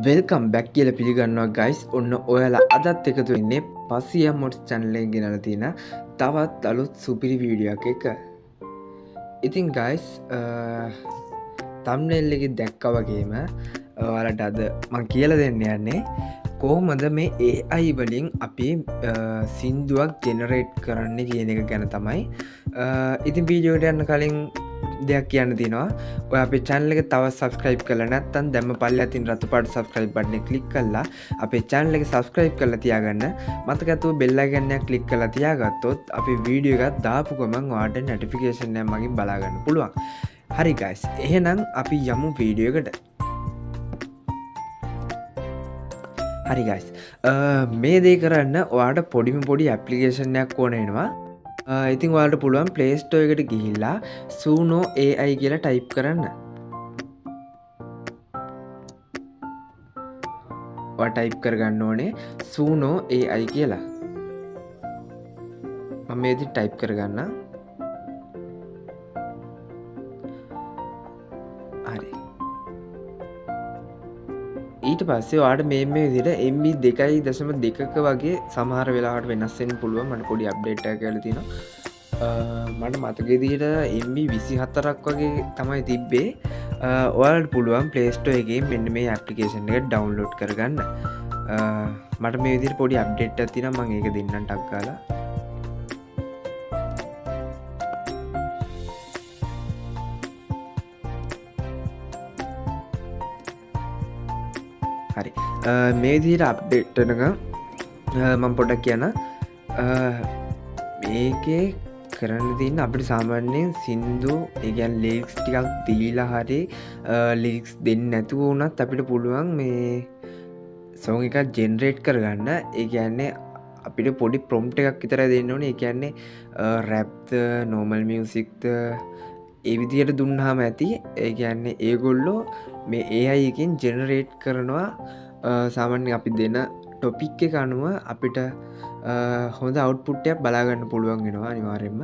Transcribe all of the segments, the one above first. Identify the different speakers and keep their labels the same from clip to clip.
Speaker 1: Welcome back කියලා පිළිගන්නවා guys. ඔන්න ඔයාලා අදත් එකතු වෙන්නේ පසිය මොඩ්ස් channel එකෙන් ගෙනලා තියෙන තවත් අලුත් සුපිරි වීඩියෝ එකක් එක. ඉතින් ගයිස් thumbnail එකේ දැක්කා වගේම ඔයාලට අද මම කියලා දෙන්න යන්නේ කොහොමද මේ AI වලින් අපි සින්දුවක් ජෙනරේට් කරන්න කියන එක ගැන තමයි. ඉතින් වීඩියෝ එකට යන්න කලින් දෙයක් කියන්න තියෙනවා. ඔය අපේ channel එක තව subscribe කරලා නැත්නම් දැම්ම පල්ලෙහා තියෙන රතු පාට subscribe button එක click කරලා අපේ channel එක subscribe කරලා තියාගන්න. මතක ඇතුව bell icon එක click කරලා තියාගත්තොත් අපි වීඩියෝ එකක් දාපු ගමන් ඔයාලට notification එක මගින් බලා ගන්න පුළුවන්. හරි guys. එහෙනම් අපි යමු වීඩියෝ එකට. හරි guys. මේ දේ කරන්න ඔයාලට පොඩි application එකක් ඕන වෙනවා. ඉතින් ඔයාලට පුළුවන් Play Store එකට ගිහිල්ලා Suno AI කියලා ටයිප් කරන්න. ඔයා ටයිප් කරගන්න ඕනේ Suno AI කියලා. මම මේ විදිහට ටයිප් කරගන්නම්. හරි. ඊට පස්සේ ඔයාලට මේ විදිහට MB 2.2ක වගේ සමහර වෙලාවට වෙනස් වෙන්න පුළුවන්. මට පොඩි අප්ඩේට් එකක් කරලා තිනවා. මට මතක විදිහට MB 24ක් වගේ තමයි තිබ්බේ. ඔයාලට පුළුවන් Play Store එකේ මෙන්න මේ ඇප්ලිකේෂන් එක ඩවුන්ලෝඩ් කරගන්න. මට මේ විදිහට පොඩි අප්ඩේට් එකක් තියෙනවා. මම ඒක දෙන්නම් ටක් ගාලා. හරි. මේ විදිහට අප්ඩේට් වෙනකම් මම පොඩ්ඩක් කියන්න. මේකේ කරන්න තියෙන අපිට සාමාන්‍යයෙන් සින්දු ඒ කියන්නේ ලිරික්ස් ටිකක් දීලා හරි ලිරික්ස් දෙන්නේ නැතුව වුණත් අපිට පුළුවන් මේ සෝන් එකක් ජෙනරේට් කරගන්න. ඒ කියන්නේ අපිට පොඩි ප්‍රොම්ප්ට් එකක් විතරයි දෙන්න ඕනේ. ඒ කියන්නේ රැප්ද නෝමල් මියුසික්ද ඒ විදිහට දුන්නාම ඇති. ඒ කියන්නේ ඒගොල්ලෝ මේ AI එකෙන් ජෙනරේට් කරනවා. සාමාන්‍යයෙන් අපි දෙන ටොපික් එක අනුව අපිට හොඳ අවුට්පුට් එකක් බලා ගන්න පුළුවන් වෙනවා අනිවාර්යයෙන්ම.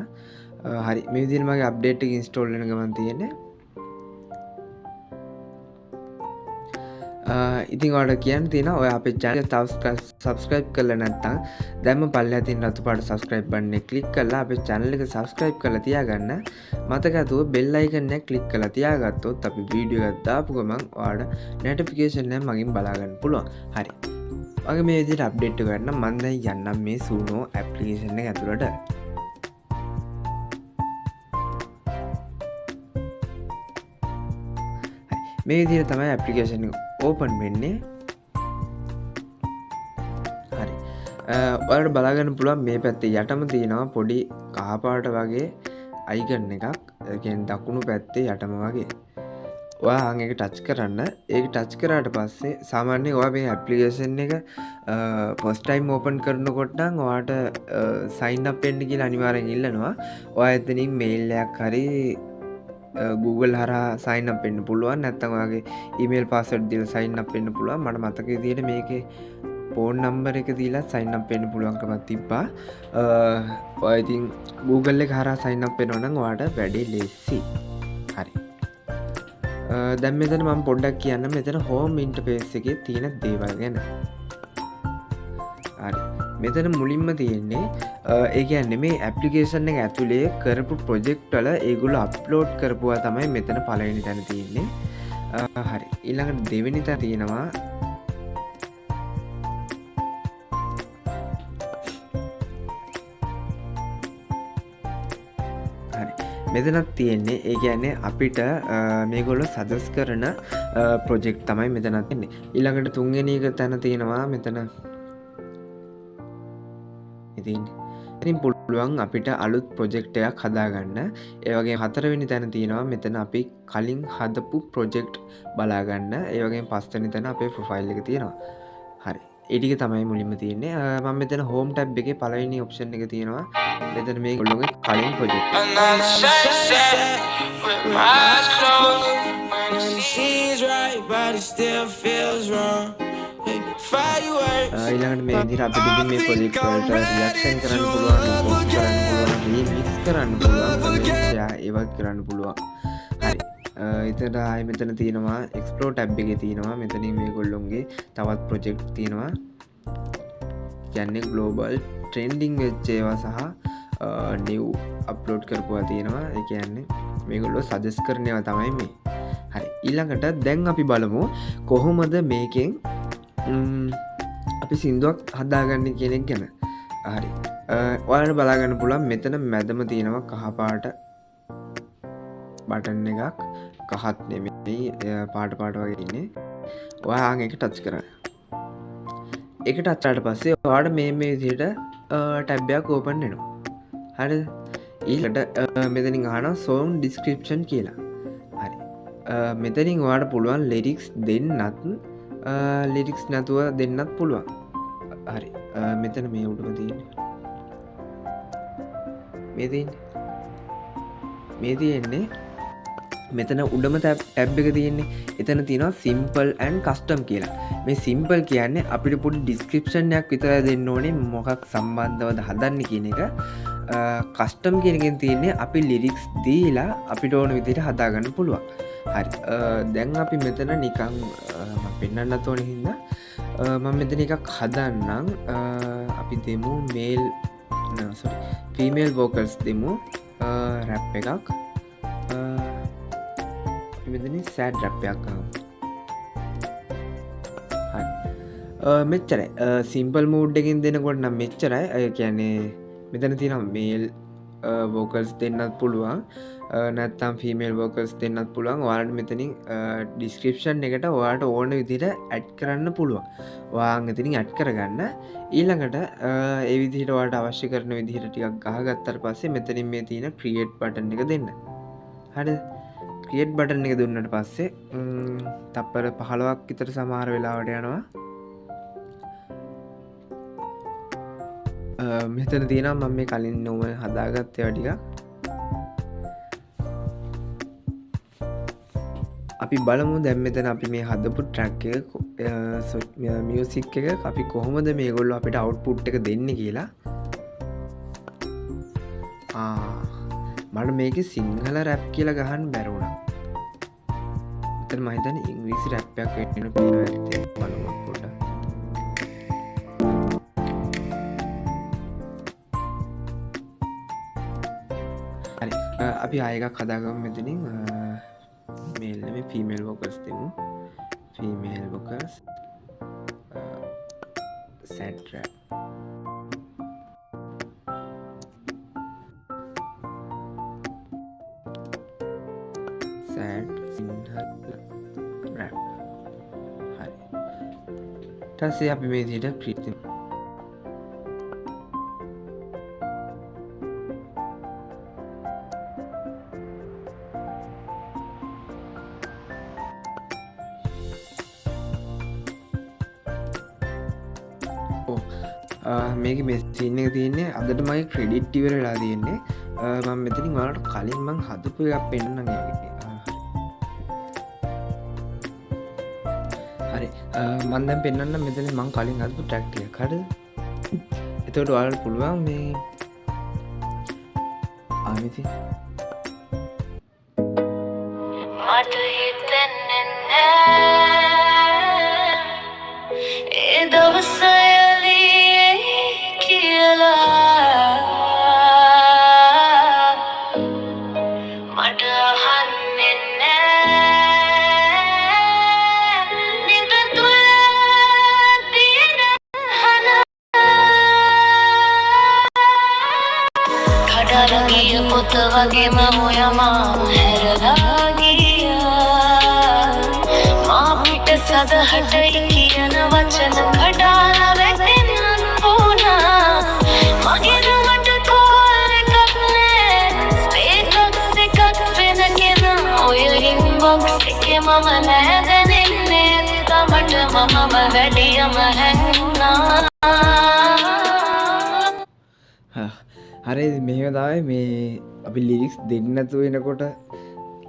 Speaker 1: හරි. මේ විදිහට මගේ අප්ඩේට් එක ඉන්ස්ටෝල් වෙන ගමන් තියෙන්නේ. ඉතින් ඔයාලට කියන්න තියෙනවා ඔය අපේ channel එක තව subscribe කරලා නැත්නම් දැම්ම පල්ලෙහා තියෙන රතු පාට subscribe button එක click කරලා අපේ channel එක subscribe කරලා තියාගන්න. මතක ඇතුව bell icon එක click කරලා තියාගත්තොත් අපි වීඩියෝ එකක් දාපු ගමන් ඔයාලට notification එක මගින් බලා ගන්න පුළුවන්. හරි. මගේ මේ විදිහට අප්ඩේට් එක ගන්න මම දැන් යන්නම් මේ Suno application එක ඇතුළට. මේ විදිහට තමයි ඇප්ලිකේෂන් එක ඕපන් වෙන්නේ. හරි. ඔයාලට බලා ගන්න පුළුවන් මේ පැත්තේ යටම තියෙනවා පොඩි කහ පාට වගේ අයිකන් එකක්. ඒ කියන්නේ දකුණු පැත්තේ යටම වගේ. ඔයා අන් එක ටච් කරන්න. ඒක ටච් කරාට පස්සේ සාමාන්‍යයෙන් ඔයා මේ ඇප්ලිකේෂන් එක ෆස්ට් ටයිම් ඕපන් කරනකොට නම් ඔයාට සයින් අප් වෙන්න කියලා අනිවාර්යෙන් ඉල්ලනවා. ඔයා එතනින් මේල් එකක් හරි Google හරහා sign up වෙන්න පුළුවන්. නැත්නම් ඔයාගේ email password දීලා sign up වෙන්න පුළුවන්. මට මතක විදිහට මේකේ phone number එක දීලා sign up වෙන්න පුළුවන්කමක් තිබ්බා. ඔයා ඉතින් Google එක හරහා sign up වෙනවා නම් ඔයාට වැඩේ ලේසි. හරි. දැන් මෙතන මම පොඩ්ඩක් කියන්න මෙතන home interface එකේ තියෙන දේවල් ගැන. හරි. මෙතන මුලින්ම තියෙන්නේ ඒ කියන්නේ මේ ඇප්ලිකේෂන් එක ඇතුලේ කරපු ප්‍රොජෙක්ට් වල ඒගොල්ලෝ අප්ලෝඩ් කරපුවා තමයි මෙතන පළවෙනි තැන තියෙන්නේ. හරි. ඊළඟට දෙවෙනි තැන තියෙනවා හරි. මෙතනක් තියෙන්නේ ඒ කියන්නේ අපිට මේගොල්ලෝ සජෙස්ට් කරන ප්‍රොජෙක්ට් තමයි මෙතනක් තියෙන්නේ. ඊළඟට තුන්වෙනි එක තැන තියෙනවා මෙතන ඉතින් පුළුවන් අපිට අලුත් ප්‍රොජෙක්ට් එකක් හදාගන්න. ඒ වගේම හතරවෙනි තැන තියෙනවා මෙතන අපි කලින් හදපු ප්‍රොජෙක්ට් බලාගන්න. ඒ වගේම පස්වෙනි තැන අපේ ප්‍රොෆයිල් එක තියෙනවා. හරි. ඒ ටික තමයි මුලින්ම තියෙන්නේ. මම මෙතන home tab එකේ පළවෙනි ඔප්ෂන් එක තියෙනවා. මෙතන මේගොල්ලෝගේ කලින් ප්‍රොජෙක්ට්. ඊළඟට මේ විදිහට අපිට ඉතින් මේ ප්‍රොජෙක්ට් වලට රියැක්ෂන් කරන්න පුළුවන්, පෝස්ට් කරන්න පුළුවන්, රීමික්ස් කරන්න පුළුවන්, ෂෙයා ඒවත් කරන්න පුළුවන්. හරි. එතට ආය මෙතන තියෙනවා එක්ස්පලෝ ටැබ් එක තියෙනවා මෙතනින් මේ ගොල්ලොන්ගේ තවත් ප්‍රොජෙක්් තියෙනවා කියන්නේ ගලෝබල් ට්‍රෙන්ඩිං වෙච්චේවා සහ නිව් අප්ලෝඩ් කරපුවා තියෙනවා එකන්නේ මේගොල්ලො සජස් කරනවා තමයි මේ හරි ඊළඟට දැන් අපි බලමු කොහොමද මේකෙන් අපි සිින්දුවක් හදාගන්න කෙනෙක් ගැන හරි ඔයාට බලාගන්න පුළන් මෙතන මැදම තියෙනවා කහපාට බටන් එකක් කහත් නෙමෙයි පාට වගේ ඉන්නේ ඔයාන් එක ටච් කරන්න එකට අච්චාට පස්සේ වාට මේ විදිහට ටැබ්බයක් ඕපන් වෙනවා හරි ඊලට මෙතනින් ආන සෝන් ඩිස්ක්‍රිප්ෂන් කියලා හරි මෙතනින් වාට පුළුවන් ලෙරික්ස් දෙන්නත් ලිරික්ස් නැතුව දෙන්නත් පුළුවන් හරි මෙතන මේ උඩම තියෙන මේ තියෙන්නේ මෙතන උඩම ටැබ් එක තියෙන්නේ එතන තියෙනවා සිම්පල් ඇන් කස්ටම් කියලා මේ සිම්පල් කියන්නේ අපිට පොඩි ඩිස්ක්‍රිප්ෂන්යක් විතර දෙන්න ඕනේ මොකක් සම්බන්ධවද හදන්න කියන එක කස්ටම් කියනකින් තියන්නේ අපි ලිරික්ස් දීලා අපිට ඕන විදිහට හදාගන්න පුළුවන් හරි දැන් අපි මෙතන නිකං පෙන්න්න තෝන හිද මම මෙතන එකක් හදන්නම් අපි දෙමු මේල් ෆීමේල් වෝකල්ස් දෙමු රැප් එකක් මෙතන සෑඩ් රැප්යක් මෙච්චරයි සිම්පල් මූඩ් එකින් දෙනකොට නම් මෙච්චරයි කියන්නේ මෙතන තියෙන මේල් වෝකල්ස් දෙන්නත් පුළුවන් නැත්තම් ෆීමේල් වෝකල්ස් දෙන්නත් පුළුවන් ඔයාලට මෙතනින් ඩිස්ක්‍රිප්ෂන් එකට ඔයාට ඕන විදිහට ඇඩ් කරන්න පුළුවන් ඔයාන් එතනින් ඇඩ් කරගන්න ඊළඟට ඒ විදිහට ඔයාලට අවශ්‍ය කරන විදිහට ටිකක් ගහගත්තට පස්සේ මෙතනින් මේ තියෙන ක්‍රියේට් බටන් එක දෙන්න හරිද ක්‍රියේට් බටන් එක දුන්නට පස්සේ තප්පර 15ක් විතර සමහර වෙලාවට යනවා මෙතන තියෙනවා මම මේ කලින් නොම හදාගත්තේ ටික අපි බලමු දැන් මෙතන අපි මේ හදපු ට්‍රැක් එක මියුසික් එක අපි කොහොමද මේගොල්ලෝ අපිට අවුට්පුට් එක දෙන්නේ කියලා මට මේකේ සිංහල රැප් කියලා ගහන්න බැරුණා මෙතන මම හිතන්නේ ඉංග්‍රීසි රැප් එකක් වෙන්න පුළුවන් ඇත්තේ බලමු පොඩ්ඩක් හරි අපි ආයෙක හදාගමු මෙතනින් මේල් නෙමෙයි ෆීමේල් වෝකල්ස් දෙමු ෆීමේල් වෝකල්ස් සැඩ් රැප් සැඩ් සිංහල රැප් හරි ඊට පස්සේ අපි මේ විදිහට ක්‍රියේට් මේක මෙස්සින්න එක තියන්නේ අදට මගේ ක්‍රෙඩිට් ඉවරලා තියෙන්නේ මම මෙතනින් වලට කලින් මං හදපු එකක් පෙන්න්න හරි මන්දැම් පෙන්න්න මෙතන මං කලින් හදපු ටැක්ටිය කඩ එතවට වලට පුළුවන් මේ ආමිති මට හිතෙන්නේ ඒ දවසයි වගේම මොයමා හැරලා ගියා මා පිට සදහටයි කියන වචන කඩාලා වැටෙන්න ඕනා මගේ රුමට කෝල් එකක් නෑ ස්ටේටස් එකක් වෙනගෙන ඔය ඉන්බොක්ස් එකේ මම නැදෙන්නේ තමට මමම වැඩියම හැන්නා හරි මෙහෙමදායි මේ අපි ලිරික්ස් දෙන්නතු වෙනකොට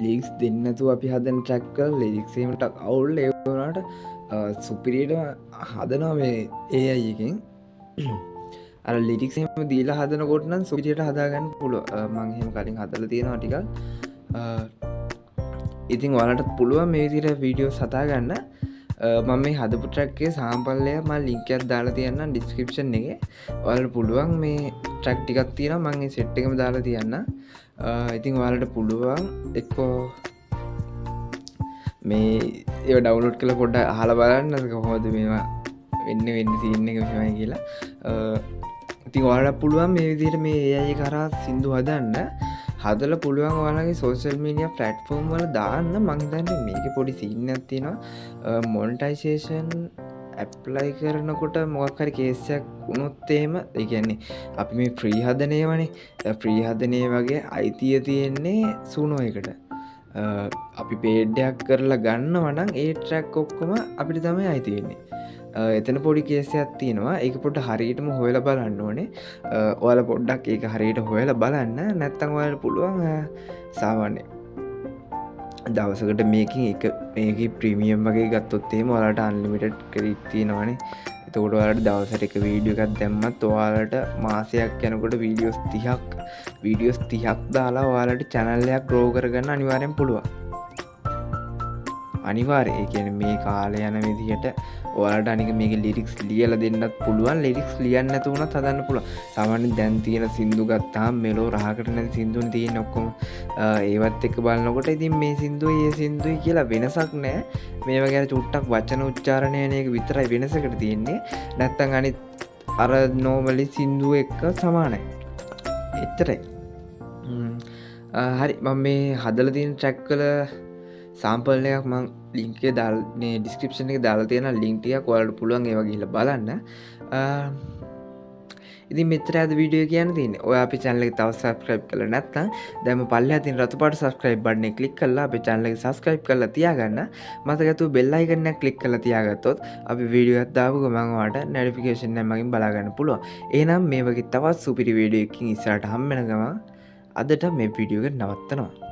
Speaker 1: ලික්ස් දෙන්නතු අපි හදන ට්‍රැක්කල් ලිරික්සීමට අවුල් ඒවනට සුපිරියට හදනවා මේ ඒ අයකින් අර ලිරික්සම දීලා හදනකොටනම් සුපිරියට හදාගන්න පුළුව මංහෙම කලින් හදල තියෙනවා ටික ඉතින් ඔයාලට පුළුවන් මේ විදිහට වීඩියෝ සතා ගන්න. මම මේ හදපු ට්‍රැක්කේ සාම්පල්ලය මම ලින්ක් එකක් දාලා තියන්නම් ඩිස්ක්‍රිප්ෂන් එකේ. ඔයාලට පුළුවන් මේ ට්‍රැක් ටිකක් තියෙනවා මම මේ සෙට් එකම දාලා තියන්නම්. ඉතින් ඔයාලට පුළුවන් එක්කෝ මේ ඒව ඩවුන්ලෝඩ් කරලා පොඩ්ඩක් අහලා බලන්න කොහොමද මේවා වෙන්නේ සීන් එක මෙහෙමයි කියලා. ඉතින් ඔයාලට පුළුවන් මේ විදිහට මේ AI කරා සින්දු හදන්න. හදලා පුළුවන් ඔයාලගේ සෝෂල් මීඩියා ප්ලැට්ෆෝම් වල දාන්න. මම හිතන්නේ මේකේ පොඩි සීන් එකක් තියෙනවා. මොනිටයිසේෂන් ඇප්ලයි කරනකොට මොකක් හරි කේස් එකක් වුණොත් එහෙම ඒ කියන්නේ අපි මේ ෆ්‍රී හදන ඒවානේ. ෆ්‍රී හදන ඒ වගේ අයිතිය තියෙන්නේ සුනෝ එකට. අපි පේඩ් එකක් කරලා ගන්නවා නම් ඒ ට්‍රැක් ඔක්කොම අපිට තමයි අයිති වෙන්නේ. එතන පොඩි කේස් එකක් තියෙනවා. ඒක පොඩ්ඩක් හරියටම හොයලා බලන්න ඕනේ. ඔයාලා පොඩ්ඩක් ඒක හරියට හොයලා බලන්න. නැත්නම් ඔයාලට පුළුවන් සාමාන්‍ය දවසකට මේකේ ප්‍රීමියම් වගේ ගත්තොත් එහෙම ඔයාලට අන්ලිමිටඩ් ක්‍රෙඩිට් තියෙනවානේ. එතකොට ඔයාලට දවසට එක වීඩියෝ එකක් දැම්මත් ඔයාලට මාසයක් යනකොට වීඩියෝස් 30ක් දාලා ඔයාලට channel එකක් grow කරගන්න අනිවාර්යෙන් පුළුවන්. අනිවාර්යයෙන් ඒ කියන්නේ මේ කාලේ යන විදිහට ඔයාලට අනික මේකේ ලිරික්ස් ලියලා දෙන්නත් පුළුවන්. ලිරික්ස් ලියන්න නැතුව උනත් හදන්න පුළුවන්. සාමාන්‍යයෙන් දැන් තියෙන සින්දු ගත්තාම මෙලෝ රහකට නැති සින්දුනේ තියෙන ඔක්කොම ඒවත් එක්ක බලනකොට ඉතින් මේ සින්දුයි කියලා වෙනසක් නැහැ. මේවා ගැන චුට්ටක් වචන උච්චාරණය යන එක විතරයි වෙනසකට තියෙන්නේ. නැත්තම් අනිත් අර නෝමලි සින්දුව එක්ක සමානයි. එච්චරයි. හරි මම මේ හදලා තියෙන ට්‍රැක් වල සාම්පල් එකක් මම ලින්ක් එකේ දාලා මේ ඩිස්ක්‍රිප්ෂන් එකේ දාලා තියෙනවා ලින්ක් ටිකක් ඔයාලට පුළුවන් ඒවා ගිහලා බලන්න. ඉතින් මෙච්චර අද වීඩියෝ කියන්න තියෙන්නේ. ඔයා අපේ channel එක තව subscribe කරලා නැත්නම් දැන්ම පල්ලෙහා තියෙන රතු පාට subscribe button එක click කරලා අපේ channel එක subscribe කරලා තියාගන්න. මතකතු bell icon එක click කරලා තියාගත්තොත් අපි වීඩියෝ එකක් දාපු ගමන් ඔයාලට notification එක මගින් බලා ගන්න පුළුවන්. එහෙනම් මේ වගේ තවත් සුපිරි වීඩියෝ එකකින් ඉස්සරහට හම්බ වෙන ගමන් අදට මේ වීඩියෝ එක නවත්තනවා.